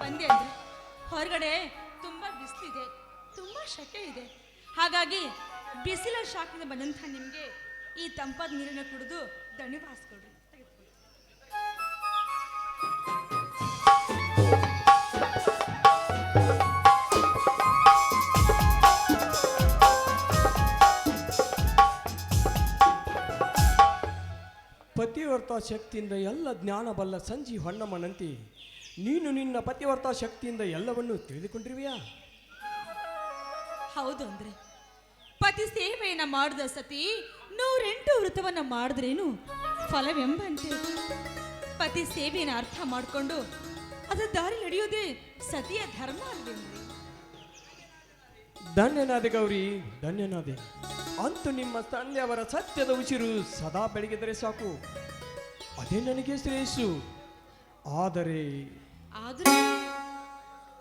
ಬಂದೆ ಅಂದ್ರೆ ಹೊರಗಡೆ ತುಂಬಾ ಬಿಸಿಲಿದೆ, ತುಂಬಾ ಶೆಕೆ ಇದೆ. ಹಾಗಾಗಿ ಬಿಸಿಲ ಶಾಖದಿಂದ ಬಂದಂಥ ನಿಮಗೆ ಈ ತಂಪಾದ ನೀರನ್ನು ಕುಡಿದು ದಣಿವಾರಿಸ್ಕೊಡ್ರಿ. ಪತಿವರ್ತ ಶಕ್ತಿಯಿಂದ ಎಲ್ಲ ಜ್ಞಾನ ಬಲ್ಲ ಸಂಜಿ ಹೊನ್ನಮ್ಮನಂತೆ ನೀನು ನಿನ್ನ ಪತಿವರ್ತ ಶಕ್ತಿಯಿಂದ ಎಲ್ಲವನ್ನೂ ತಿಳಿದುಕೊಂಡಿರುವೆಯಾ? ಹೌದು ಅಂದ್ರೆ ಪತಿ ಸೇವೆಯನ್ನ ಮಾಡಿದ ಸತಿ 108 ವೃತವನ್ನ ಮಾಡಿದ್ರೇನು ಫಲವೆಂಬಂತೆ. ಪತಿ ಸೇವೆಯನ್ನು ಅರ್ಥ ಮಾಡಿಕೊಂಡು ಅದರ ದಾರಿ ನಡೆಯೋದೇ ಸತಿಯ ಧರ್ಮ ಅಲ್ವೇನ್ರಿ? ಧನ್ಯನಾದೆ ಗೌರಿ, ಧನ್ಯನಾದೆ. ಅಂತೂ ನಿಮ್ಮ ತಂದೆಯವರ ಸತ್ಯದ ಉಸಿರು ಸದಾ ಬೆಳಗಿದರೆ ಸಾಕು, ಅದೇ ನನಗೆ ಶ್ರೇಯಸ್ಸು. ಆದರೆ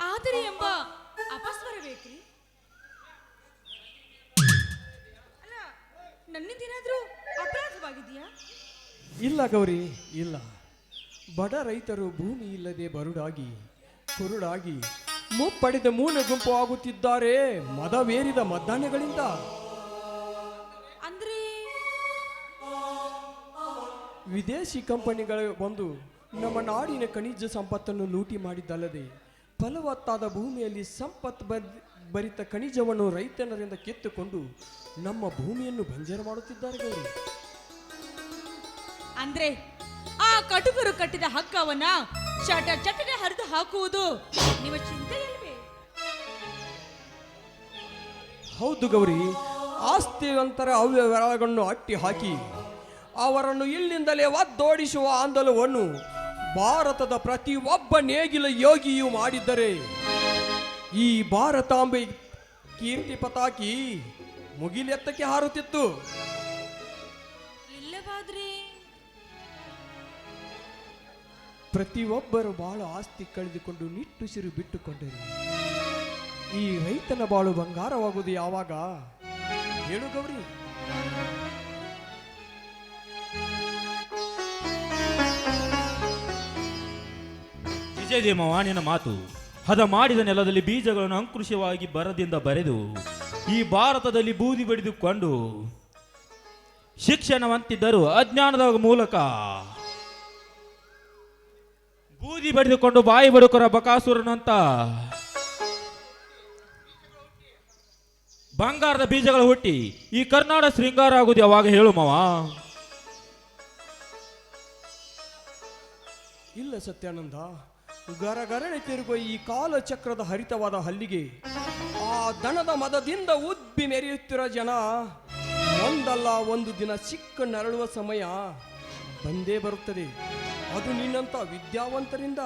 ಆದರೆ ಎಂಬ ಅಪಸ್ವರ ಬೇಕ್ರಿ. ಅಲ್ಲ, ನನ್ನಿಂದೇನಾದ್ರೂ ಅಪರಾಧವಾಗಿದೆಯಾ? ಇಲ್ಲ ಗೌರಿ, ಇಲ್ಲ. ಬಡ ರೈತರು ಭೂಮಿ ಇಲ್ಲದೆ ಬರುಡಾಗಿ ಕುರುಡಾಗಿ ಮುಪ್ಪಡೆದ ಮೂಲೆ ಗುಂಪು ಆಗುತ್ತಿದ್ದಾರೆ ಮದವೇರಿದ ಮದ್ದಾನೆಗಳಿಂದ. ಅಂದ್ರೆ ವಿದೇಶಿ ಕಂಪನಿಗಳು ಬಂದು ನಮ್ಮ ನಾಡಿನ ಖನಿಜ ಸಂಪತ್ತನ್ನು ಲೂಟಿ ಮಾಡಿದ್ದಲ್ಲದೆ ಫಲವತ್ತಾದ ಭೂಮಿಯಲ್ಲಿ ಭರಿತ ಖನಿಜವನ್ನು ರೈತನರಿಂದ ಕಿತ್ತುಕೊಂಡು ನಮ್ಮ ಭೂಮಿಯನ್ನು ಬಂಜರು ಮಾಡುತ್ತಿದ್ದಾರೆ ಗೌರಿ. ಅಂದ್ರೆ ಆ ಕಟುಕರು ಕಟ್ಟಿದ ಹಕ್ಕವನ್ನ ಚಟನೆ ಹರಿದು ಹಾಕುವುದು ನಿಮ್ಮ ಚಿಂತೆ ಇಲ್ವೇ? ಹೌದು ಗೌರಿ, ಆಸ್ತಿವಂತರ ಅವ್ಯವಹಾರಗಳನ್ನು ಅಟ್ಟಿ ಹಾಕಿ ಅವರನ್ನು ಇಲ್ಲಿಂದಲೇ ಒದ್ದೋಡಿಸುವ ಆಂದೋಲನವನ್ನು ಭಾರತದ ಪ್ರತಿಯೊಬ್ಬ ನೇಗಿಲ ಯೋಗಿಯು ಮಾಡಿದ್ದರೆ ಈ ಭಾರತಾಂಬೆ ಕೀರ್ತಿ ಪತಾಕಿ ಮುಗಿಲೆತ್ತಕ್ಕೆ ಹಾರುತ್ತಿತ್ತು. ಇಲ್ಲವಾದ್ರೆ ಪ್ರತಿಯೊಬ್ಬರು ಬಾಳು ಆಸ್ತಿ ಕಳೆದುಕೊಂಡು ನಿಟ್ಟುಸಿರು ಬಿಟ್ಟುಕೊಂಡರು. ಈ ರೈತನ ಬಾಳು ಬಂಗಾರವಾಗುವುದು ಯಾವಾಗ ಹೇಳು ಗೌರಿ? ವಿಜಯದೇವ ನಿನ್ನ ಮಾತು ಹದ ಮಾಡಿದ ನೆಲದಲ್ಲಿ ಬೀಜಗಳನ್ನು ಅಂಕುಶವಾಗಿ ಬರದಿಂದ ಬರೆದು ಈ ಭಾರತದಲ್ಲಿ ಬೂದಿ ಬಡಿದುಕೊಂಡು ಶಿಕ್ಷಣವಂತಿದ್ದರು ಅಜ್ಞಾನದ ಮೂಲಕ ಬೂದಿ ಬಡಿದುಕೊಂಡು ಬಾಯಿ ಬಡುಕರ ಬಕಾಸುರನಂತ ಬಂಗಾರದ ಬೀಜಗಳು ಹುಟ್ಟಿ ಈ ಕರ್ನಾಟಕ ಶೃಂಗಾರ ಆಗುವುದು ಯಾವಾಗ ಹೇಳು ಮಾವ? ಇಲ್ಲ ಸತ್ಯಾನಂದ, ಗರಗರಣೆ ತಿರುಗುವ ಈ ಕಾಲಚಕ್ರದ ಹರಿತವಾದ ಹಲ್ಲಿಗೆ ಆ ದನದ ಮದದಿಂದ ಉಬ್ಬಿ ಮೆರೆಯುತ್ತಿರೋ ಜನ ಒಂದಲ್ಲ ಒಂದು ದಿನ ಸಿಕ್ಕ ನರಳುವ ಸಮಯ ಬಂದೇ ಬರುತ್ತದೆ. ಅದು ನಿನ್ನಂತ ವಿದ್ಯಾವಂತರಿಂದ.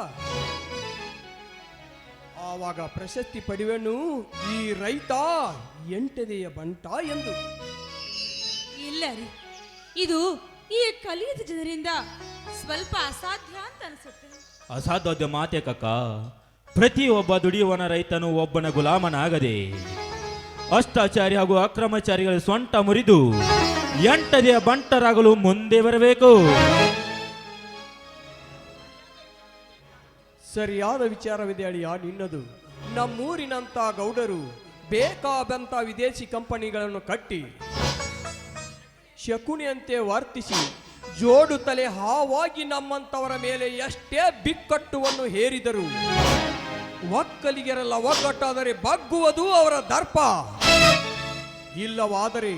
ಆವಾಗ ಪ್ರಶಸ್ತಿ ಪಡೆಯುವನು ಈ ರೈತ ಎಂಟದೆಯ ಬಂಟ ಎಂದು. ಇಲ್ಲ ರೀ, ಇದು ಈ ಕಲಿಯದ ಜನರಿಂದ ಸ್ವಲ್ಪ ಅಸಾಧ್ಯ ಅಂತ ಅನ್ಸುತ್ತೆ. ಅಸಾಧ್ಯ ಮಾತೆ ಕಕ್ಕ. ಪ್ರತಿಯೊಬ್ಬ ದುಡಿಯುವನ ರೈತನು ಒಬ್ಬನ ಗುಲಾಮನಾಗದೆ ಅಷ್ಟಾಚಾರಿ ಹಾಗೂ ಅಕ್ರಮಚಾರಿಗಳ ಸೊಂಟ ಮುರಿದು ಎಂಟದೆಯ ಬಂಟರಾಗಲು ಮುಂದೆ ಬರಬೇಕು. ಸರಿಯಾದ ವಿಚಾರವಿದೆ ಅಳಿಯ ನಿನ್ನದು. ನಮ್ಮೂರಿನಂತ ಗೌಡರು ಬೇಕಾದಂತ ವಿದೇಶಿ ಕಂಪನಿಗಳನ್ನು ಕಟ್ಟಿ ಶಕುನಿಯಂತೆ ವರ್ತಿಸಿ ಜೋಡು ತಲೆ ಹಾವಾಗಿ ನಮ್ಮಂತವರ ಮೇಲೆ ಎಷ್ಟೇ ಬಿಕ್ಕಟ್ಟುವನ್ನು ಹೇರಿದರು ಒಕ್ಕಲಿಗರೆಲ್ಲ ಒಗ್ಗಟ್ಟಾದರೆ ಬಗ್ಗುವುದು ಅವರ ದರ್ಪ. ಇಲ್ಲವಾದರೆ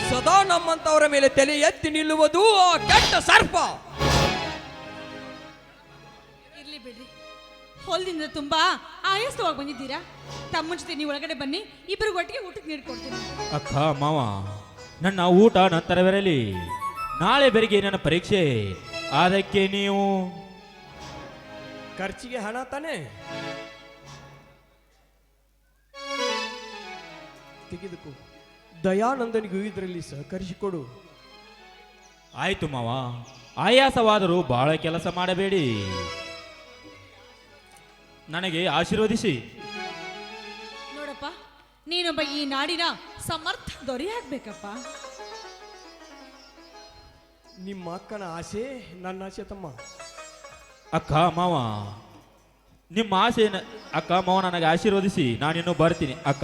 ಸದಾ ನಮ್ಮಂತವರ ಮೇಲೆ ತಲೆ ಎತ್ತಿ ನಿಲ್ಲುವುದು ಆ ಕೆಟ್ಟ ಸರ್ಪ. ಇರ್ಲಿ ಬಿಡ್ರಿ, ಹೊಲದಿಂದ ತುಂಬಾ ಆಯಾಸವಾಗಿ ಬಂದಿದ್ದೀರಾ. ತಮ್ಮ ಜೊತೆ ನೀವು ಒಳಗಡೆ ಬನ್ನಿ, ಇಬ್ಬರು ಒಟ್ಟಿಗೆ ಊಟಕ್ಕೆ ನೀಡ್ಕೊಡ್ತೀನಿ. ಅಕ್ಕ ಮಾವ, ನನ್ನ ಊಟ ನಂತರವಿರಲಿ. ನಾಳೆ ಬೆಳಿಗ್ಗೆ ನನ್ನ ಪರೀಕ್ಷೆ, ಅದಕ್ಕೆ ನೀವು ಖರ್ಚಿಗೆ ಹಣ ತಾನೆ ತೆಗೆದುಕೋ. ದಯಾನಂದನಿಗೂ ಇದರಲ್ಲಿ ಸಹಕರಿಸಿಕೊಡು. ಆಯ್ತು ಮಾವ, ಆಯಾಸವಾದರೂ ಬಹಳ ಕೆಲಸ ಮಾಡಬೇಡಿ, ನನಗೆ ಆಶೀರ್ವದಿಸಿ. ನೋಡಪ್ಪ, ನೀನೊಬ್ಬ ಈ ನಾಡಿನ ಸಮರ್ಥ ದೊರೆಯಾಗಬೇಕಪ್ಪ. ನಿಮ್ಮ ಅಕ್ಕನ ಆಸೆ ನನ್ನ ಆಸೆ ತಮ್ಮ. ಅಕ್ಕ ಮಾವ, ನಿಮ್ಮ ಆಸೆ ಅಕ್ಕ ಮಾವ ನನಗೆ ಆಶೀರ್ವದಿಸಿ ನಾನಿನ್ನು ಬರ್ತೀನಿ ಅಕ್ಕ.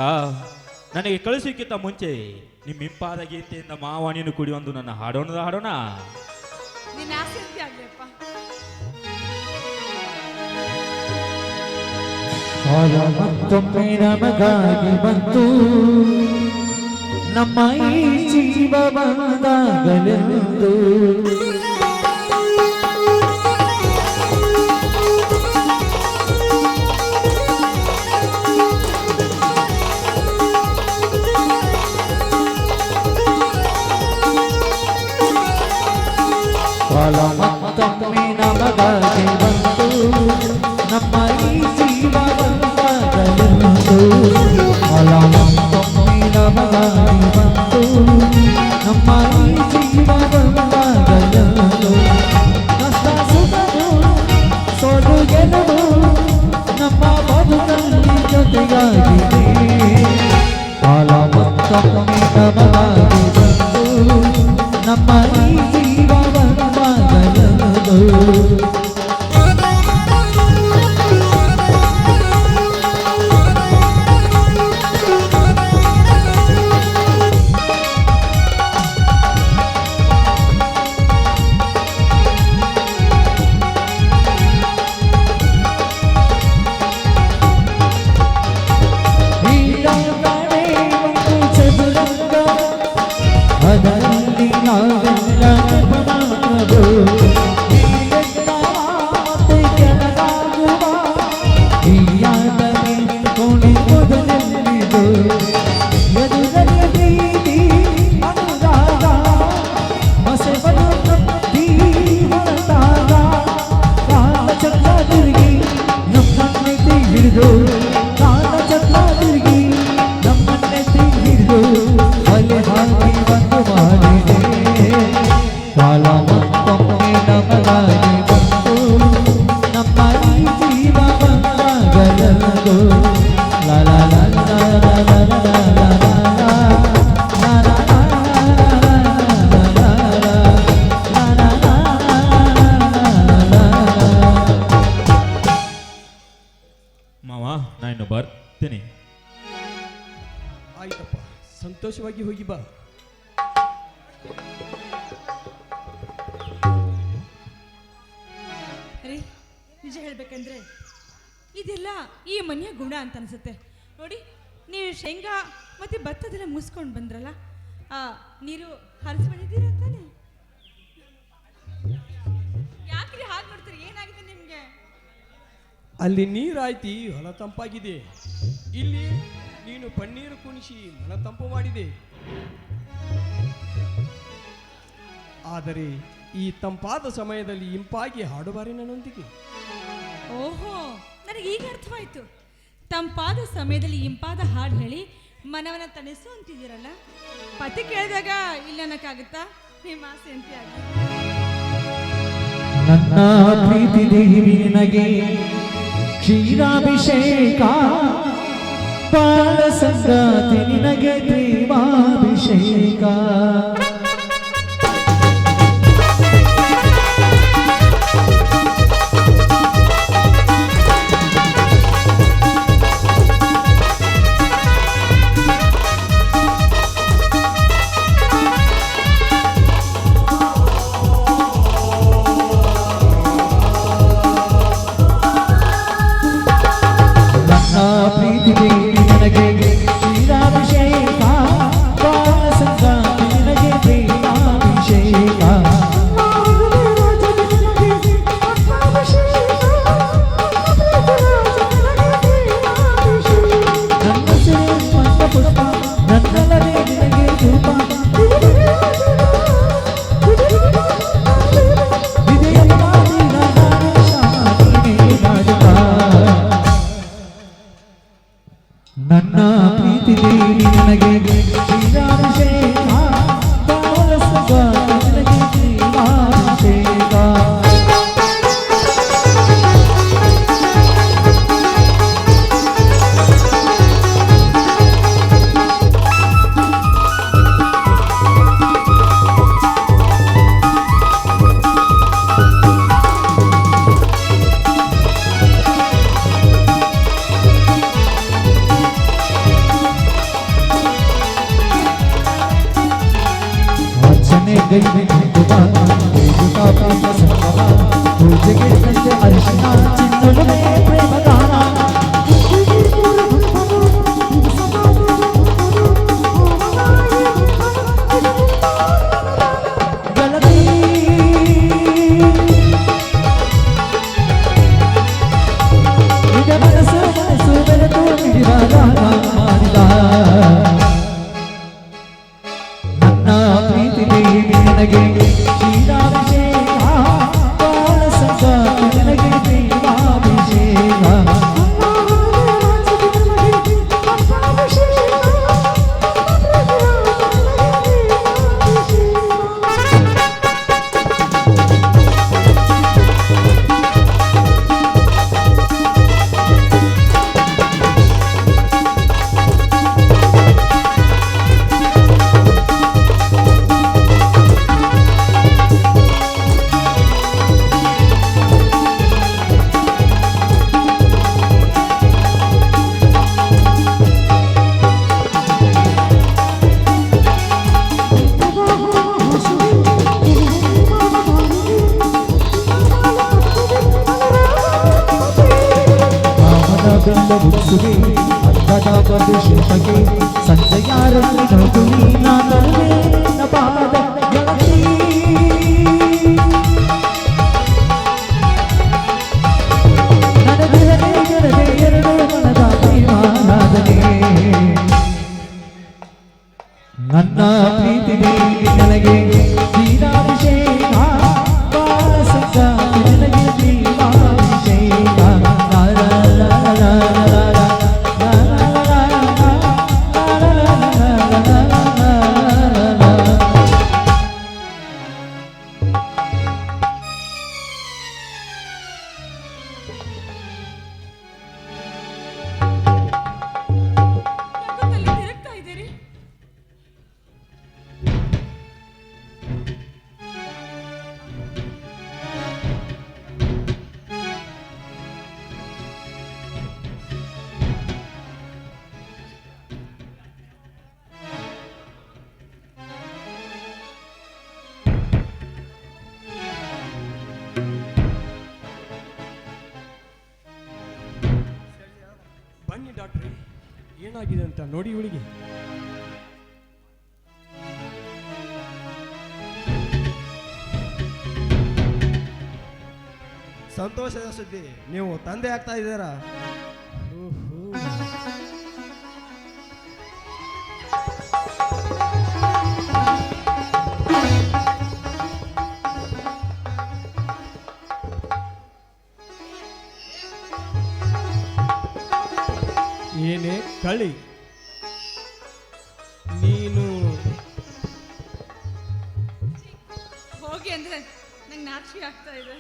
ನನಗೆ ಕಳಿಸೋಕ್ಕಿಂತ ಮುಂಚೆ ನಿಮ್ಮ ಇಂಪಾದ ಗೀತೆಯಿಂದ ಮಾವ ನೀನು ಕುಡಿ ಒಂದು ನನ್ನ ಹಾಡೋಣ. ನಿನ್ನ ಆಸೆ ಅಂತ ಆಗ್ಲಪ್ಪ. ಕಾಲ ಮತ್ತೊಮ್ಮೆ ನಮಗಾಗಿ ಬಂತು, ನಮ್ಮ ಈ ಜೀವ ಬಂದಾಗಲೆಂದು. ಕಾಲ ಮತ್ತೊಮ್ಮೆ ನಮಗಾಗಿ ಬಂತು, ನಮ್ಮ ಈ ಜೀವ ಬಂದಾಗಲೆಂದು. ಕಾಲ ಮತ್ತೊಮ್ಮೆ ನಮಗಾಗಿ ಬಂತು, ನಮ್ಮ ಈ ಜೀವ ಬಂದಾಗಲೆಂದು. ಕಷ್ಟ ಸುಖವು ಸೋಲು ಗೆಲುವು ನಮ್ಮ ಬದುಕಲ್ಲಿ ಜೊತೆಗಾಗಿದೆ. ಕಾಲ ಮತ್ತೊಮ್ಮೆ ನಮಗಾಗಿ ಬಂತು, ನಮ್ಮ ಈ ಜೀವ ಬಂದಾಗಲೆಂದು. ಅದರಲ್ಲಿ ನಾವೆಲ್ಲ ಬನಾದು, ಮತ್ತೆ ಕೆಳಗಾಗುವ ಈ ಆಟವೇ ಕುಣಿಯುವುದೆಲ್ಲಿದು. ಎದುರಲ್ಲಿ ಪ್ರೀತಿ ಅನುರಾಗ ಮಸೆಬಲು ತಪ್ಪಿ ಹೊರತಾಗ, ಕಾಲ ಚಕ್ರ ತಿರುಗಿ ನಮ್ಮನ್ನೆತ್ತಿ ಹಿಡಿದು, ಕಾಲ ಚಕ್ರ ತಿರುಗಿ ನಮ್ಮನ್ನೆತ್ತಿ ಹಿಡಿದು ಅಲೆ ಹಾಕಿ ಬಂದು ಮಾಡಿದೆ. ಕಾಲ ಮತ್ತೊಮ್ಮೆ ನಮಗಾಗಿ ಬಂತು, ನಮ್ಮ ಈ ಜೀವ ಬಂದಾಗಲೆಂದು. ಲಾ ಲಾ ಲಾ ಲಾ ಲಾ ಲಾ ಲಾ ಲಾ ಲಾ ಲಾ ಲಾ ಮಾವ ನಾ ಇನ್ನು ಬರ್ತೀನಿ. ಆಯ್ತಪ್ಪ, ಸಂತೋಷವಾಗಿ ಹೋಗಿ ಬಾ. ರೀ, ನಿಜ ಹೇಳ್ಬೇಕಂದ್ರೆ ಇದೆಲ್ಲ ಈ ಮನೆಯ ಗುಣ ಅಂತ ಅನ್ಸುತ್ತೆ ನೋಡಿ. ನೀವು ಶೇಂಗಾ ಮತ್ತೆ ಭತ್ತದೆಲ್ಲ ಮುಗಿಸ್ಕೊಂಡು ಬಂದ್ರಲ್ಲ, ನೀರು ಹರಿಸಿ ಬಂದಿದ್ದೀರ ತಾನೆ? ಯಾಕ್ರಿ ಹಾಗೆ ನೋಡ್ತೀರಿ? ಏನಾಗಿದೆ ನಿಮ್ಗೆ? ಅಲ್ಲಿ ನೀರಾಯ್ತಿ ಹೊಲ ತಂಪಾಗಿದೆ, ಇಲ್ಲಿ ನೀನು ಪನ್ನೀರು ಕುಣಿಸಿ ಮನ ತಂಪು ಮಾಡಿದೆ. ಆದರೆ ಈ ತಂಪಾದ ಸಮಯದಲ್ಲಿ ಇಂಪಾಗಿ ಹಾಡುಬಾರಿ ನನ್ನೊಂದಿಗೆ. ಓಹೋ, ನನಗೆ ಈಗ ಅರ್ಥವಾಯ್ತು. ತಂಪಾದ ಸಮಯದಲ್ಲಿ ಇಂಪಾದ ಹಾಡು ಹೇಳಿ ಮನವನ್ನ ತಣಿಸು ಅಂತಿದ್ದೀರಲ್ಲ. ಪತಿ ಕೇಳಿದಾಗ ಇಲ್ಲ ಅನ್ನಕ್ಕಾಗುತ್ತಾ? ನಿಮ್ಮ ಆಸೆ ಅಂತ ಆಗಿ. ನನ್ನ ಪ್ರೀತಿ ದೇವಿ ನಿನಗೆ ಕ್ಷೀರಾಭಿಷೇಕ, ಬಾಳ ಸಂಗಾತಿ ನಿನಗೆ ಪ್ರೇಮಾಭಿಷೇಕ. ಪ್ರೀತಿ ದೇವಿ ನನಗೆ ಕ್ಷೀರಾಭಿಷೇಕ, ಬಾಳ ಸಂಗಾತಿ ನಿನಗೆ ಪ್ರೇಮಾಭಿಷೇಕ. ನನ್ನ ಸಿರಿ ಪಂಚ ಪುಷ್ಪ, ನನ್ನಲ್ಲದೆ ನಿನಗೆ ರೂಪ. ನನ್ನ ಪ್ರೀತಿ ದೇವಿ ನನಗೆ ಕ್ಷೀರಾಭಿಷೇಕ, ಬಾಳ ಸಂಗಾತಿ ನಿನಗೆ ಪ್ರೇಮಾಭಿಷೇಕ. ಗೈವೆ ಕುಂಕುಮ ಬೇಗುತ್ತಾ ಪ್ರೇಮ ಸಂಗಮ ಪೂಜೆಗೆ ತಂದೆ ಅರಿಶಿನ ಚಿನ್ನೊಲುಮೆ ಪ್ರೇಮ ಗಾನ ನನ್ನ ಪ್ರೀತಿ ದೇವಿ ನನಗೆ ಶ್ರೀರಾಭಿಷೇಕ ಬಾಳ ಸಂಗಾತಿ ನನಗೆ ದೇವಾಭಿಷೇಕ ಮುಗಿಸುವೆ ಅಂಧದ ಪ್ರದೇಶಕ್ಕೆ ಸಂಜೆಯಾರಲ್ಲಿ ನೋಡುವಿ ನಾನಲ್ವೇ ನಪಾದ ಗೆಳತಿ ನನಗೆ ಎರಡು ಮನದ ಪ್ರೇಮಾರಾಧನೆ ನನ್ನ ಪ್ರೀತಿ ದೇವಿ ನನಗೆ ಶ್ರೀರಾಭಿಷೇಕ ಬಾಳ ಸಂಗಾತಿ ನನಗೆ ದೇವಾಭಿಷೇಕ ತಿರುಗ್ತಾ ಇದ್ದೀರಿ? ಬನ್ನಿ ಡಾಕ್ಟ್ರೆ, ಏನಾಗಿದೆ ಅಂತ ನೋಡಿ ಇವಳಿಗೆ. ಸಂತೋಷದ ಸುದ್ದಿ, ನೀವು ತಂದೆ ಆಗ್ತಾ ಇದ್ದೀರಾ. ಏನೇ ಕಳಿ, ನೀನು ಹೋಗಿ ಅಂದ್ರೆ ನಂಗೆ ನಾಚಿಕೆ ಆಗ್ತಾ ಇದೆ.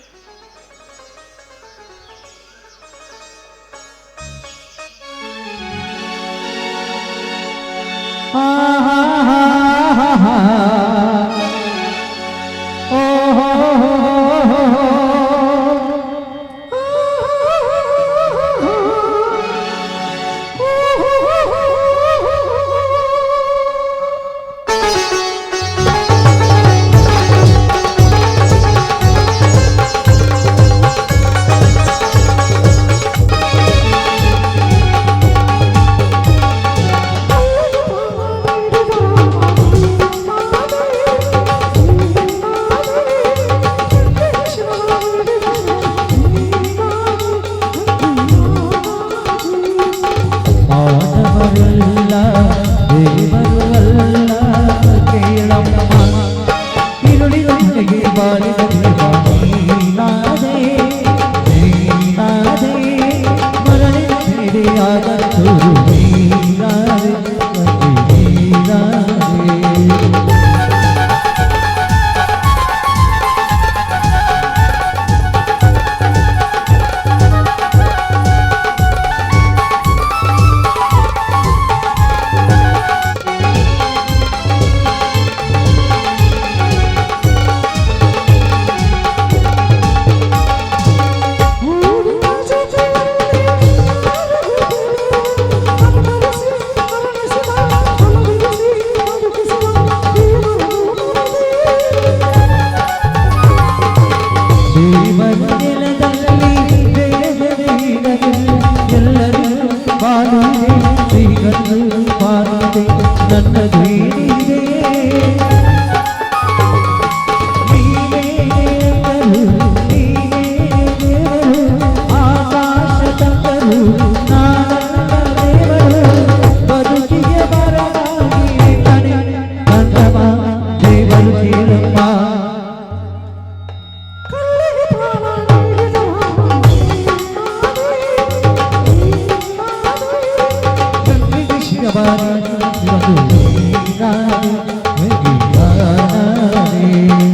ಬಾಳಿದೆ ಶ್ರೀಗಂಧು ಬಾಳಿದೆ ನನ್ನ ಧ್ವನಿದೆ ನೀನೇ ದೇವರು ನೀನೇ ದೇವರು ಆಕಾಶ ತಂದರು ನಾನಲ್ಲ ದೇವರು ಬದುಕಿಗೆ ಬರವಾಗಿ ಕಣೆ ಕಂದವ ದೇವರು ಕೇಳಮ್ಮ Bye.